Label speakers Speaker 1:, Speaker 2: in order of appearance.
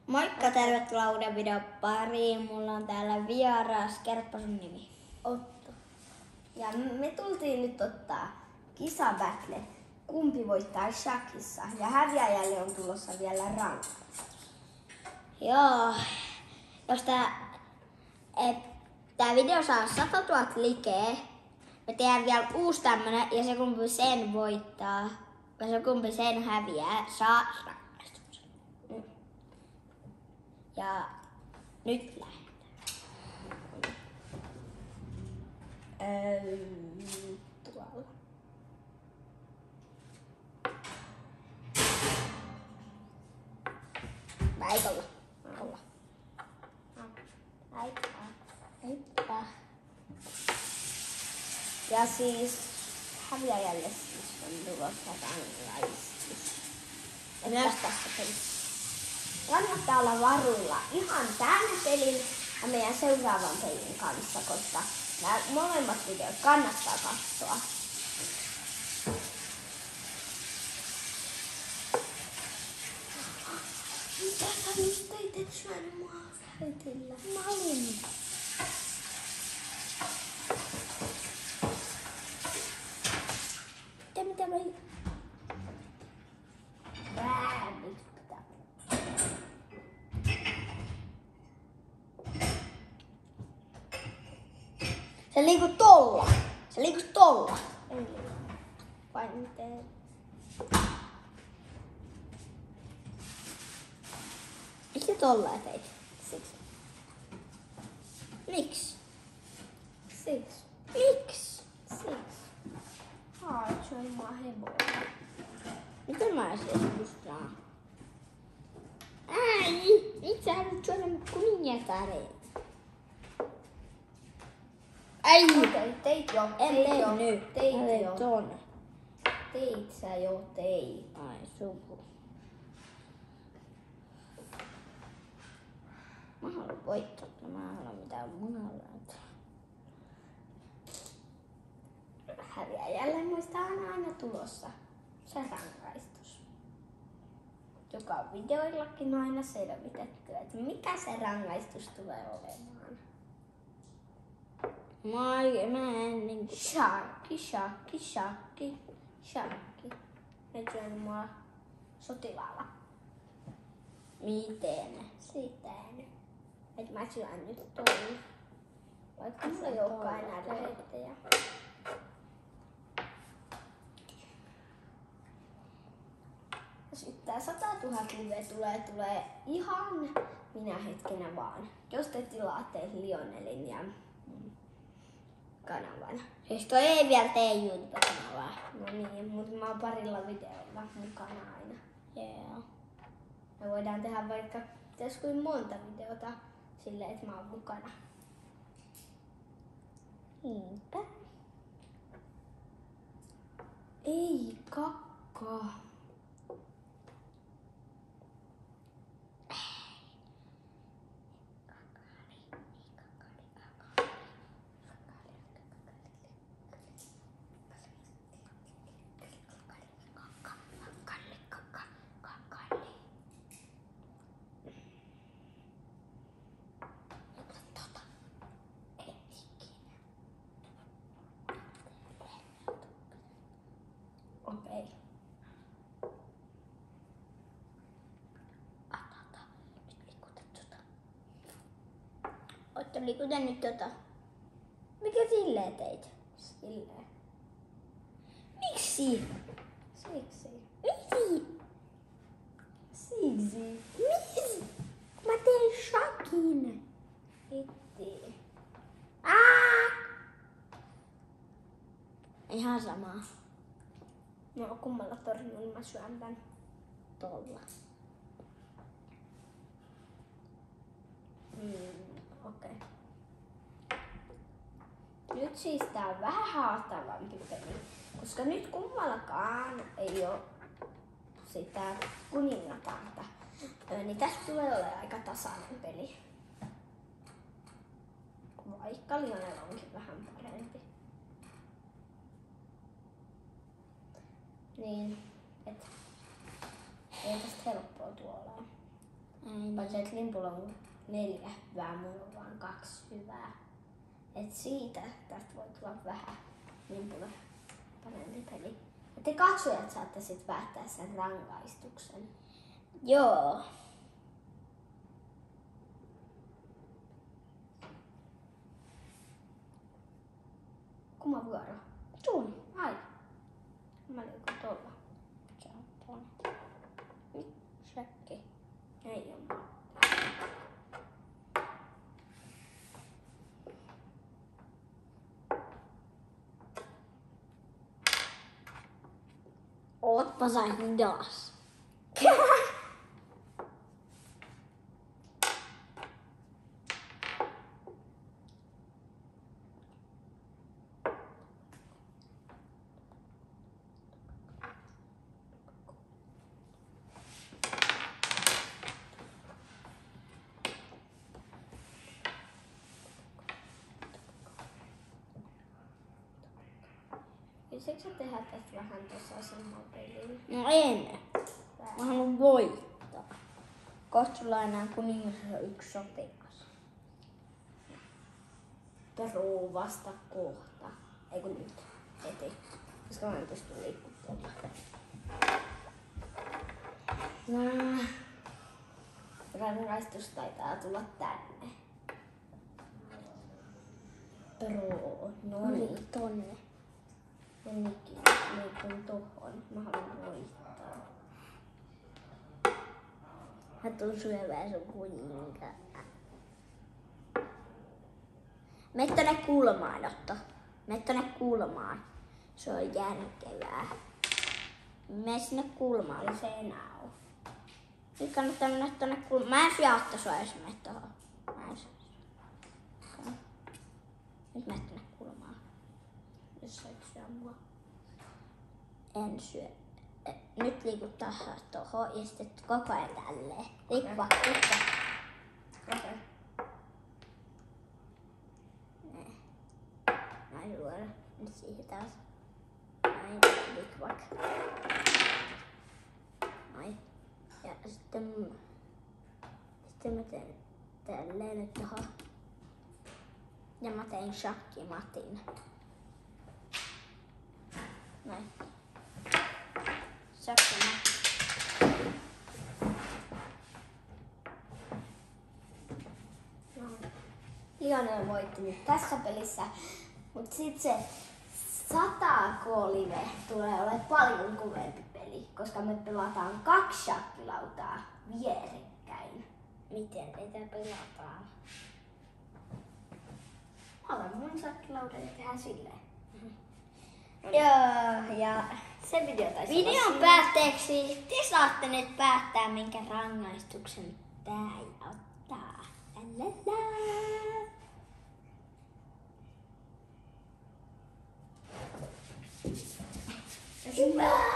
Speaker 1: Moikka, tervetuloa uuden videon pariin. Mulla on täällä vieras. Kerropa sun nimi.
Speaker 2: Otto. Ja me tultiin nyt ottaa kisabattle. Kumpi voittaa shakissa. Ja häviäjälle on tulossa vielä rangaistus.
Speaker 1: Joo. Jos tää video saa 100 000 likeä, me tehdään vielä uusi tämmönen ja se kumpi sen voittaa ja se kumpi sen häviää saa rangaistuksen. Ja nyt lähdetään.
Speaker 2: Tuolla.
Speaker 1: Paikalla.
Speaker 2: Heippa. Ja siis häviäjälle siis on tulossa rangaistus. Ja myös tässä pelissä. Kannattaa olla varuilla ihan tämän pelin ja meidän seuraavan pelin kanssa, koska nämä molemmat videot kannattaa katsoa. Mitä sä just teit, et syönyt mua häitillä? Mä olin. Mitä mä... Nyt pitää.
Speaker 1: Se liiku tolla. Se liiku tolla.
Speaker 2: Ei. Vai miten?
Speaker 1: Miksi tolla teit?
Speaker 2: Siksi.
Speaker 1: Miksi?
Speaker 2: Siksi.
Speaker 1: Miksi?
Speaker 2: Siksi. Haat syön mua hevoa.
Speaker 1: Miten mä edes pystytään? Ai! Miksi sä haluat syödä kuningatareen? Ai!
Speaker 2: Okei, teit jo.
Speaker 1: En
Speaker 2: Teit jo.
Speaker 1: tehnyt.
Speaker 2: Teit
Speaker 1: Mä tein
Speaker 2: jo.
Speaker 1: tonne.
Speaker 2: Teit sä jo, teit.
Speaker 1: Ai suku. Mä haluan voittaa, mä en halua mitään munalaita.
Speaker 2: Häviäjälle muista on aina tulossa se rangaistus. Joka on videoillakin aina selvitetty, että mikä se rangaistus tulee olemaan.
Speaker 1: Mä en niinku...
Speaker 2: Shakki. Ne syönyt mua sotilaalla.
Speaker 1: Miten?
Speaker 2: Siten, että mä syön nyt tuon. Vaikka mulla ei olekaan enää lähettejä. Ja sitten tää 100 000 liveä tulee ihan minä hetkenä vaan. Jos te tilaatte Lionelin ja kanavan.
Speaker 1: Siis toi ei vielä tee YouTube-kanavaa.
Speaker 2: No niin, mutta mä oon parilla videolla mukana aina.
Speaker 1: Yeah.
Speaker 2: Me voidaan tehdä vaikka kuin monta videota silleen, että mä oon mukana.
Speaker 1: Niinpä.
Speaker 2: Ei kakka. Okei.
Speaker 1: Nyt liikutat tota. Ootte liikutanut tota. Mikä silleen teit?
Speaker 2: Silleen.
Speaker 1: Miksi?
Speaker 2: Siksi.
Speaker 1: Miksi?
Speaker 2: Siksi.
Speaker 1: Miksi? Mä tein shakin.
Speaker 2: Itti.
Speaker 1: Ihan sama.
Speaker 2: No kummalla torjuun mä syön tän.
Speaker 1: Tolla.
Speaker 2: Okei. Nyt siis tää on vähän haastavampi peli, koska nyt kummallakaan ei oo sitä kuningatarta. Niin tästä tulee olemaan aika tasainen peli. Vaikka Lionel onkin vähän parempi. Niin, et ei tästä helppoa tuolla. Paitsi että limpulla on 4 hyvää, mulla on vaan 2 hyvää. Et siitä tästä voi tulla vähän limpulle parempi peli. Ja te katsojat saatte sit päättää sen rangaistuksen.
Speaker 1: Joo.
Speaker 2: Kumma vuoro?
Speaker 1: Sun.
Speaker 2: Ai. Mä liikun tuolla.
Speaker 1: Se on tuonne.
Speaker 2: Shakki. Ei oo.
Speaker 1: Ootpa saanut taas.
Speaker 2: Voisitko tehdä tästä vähän tuossa samaa peliä?
Speaker 1: No en. Mä haluan voittaa. Kohta sulla on enää kuningas ja 1 sotilas.
Speaker 2: Peruu vasta kohta. Ei kun nyt. Heti. Koska mä en pysty liikkumaan. Rangaistus taitaa tulla tänne. Peruu. No niin.
Speaker 1: Tonne.
Speaker 2: Ja nytkin liikun tohon. Mä haluan voittaa.
Speaker 1: Mä tuun syömään sun kuninkaan. Mene tonne kulmaan, Otto. Mene tonne kulmaan. Se on järkevää. Mene sinne kulmaan, se ei enää oo. Nyt kannattaa mennä tonne kulmaan. Mä en syö Otto sua, jos menet tohon. Mä en syö sua. Nyt mene tonne kulmaan. Jos sä et syö mua. En syö. Nyt liikuttaa tohon ja sitten koko ajan tälleen. Liikkuva, liikkuva.
Speaker 2: Okei.
Speaker 1: Näin luoda. Nyt siihen taas. Näin, liikkuva. Näin. Ja sitten mä teen tälleen nyt tohon. Ja mä tein shakkimatin. Näin. Shakkimatin.
Speaker 2: Lionel voitti nyt tässä pelissä, mutta sitten se 100K-live tulee olemaan paljon kovempi peli, koska me pelataan 2 shakkilautaa vierekkäin.
Speaker 1: Miten niitä pelataan?
Speaker 2: Otan mun shakkilaudan ja tehdään silleen.
Speaker 1: Joo, ja
Speaker 2: Se video taisi
Speaker 1: videon
Speaker 2: olla
Speaker 1: päätteeksi te saatte nyt päättää, minkä rangaistuksen tää ottaa. Lalala.
Speaker 2: siinä.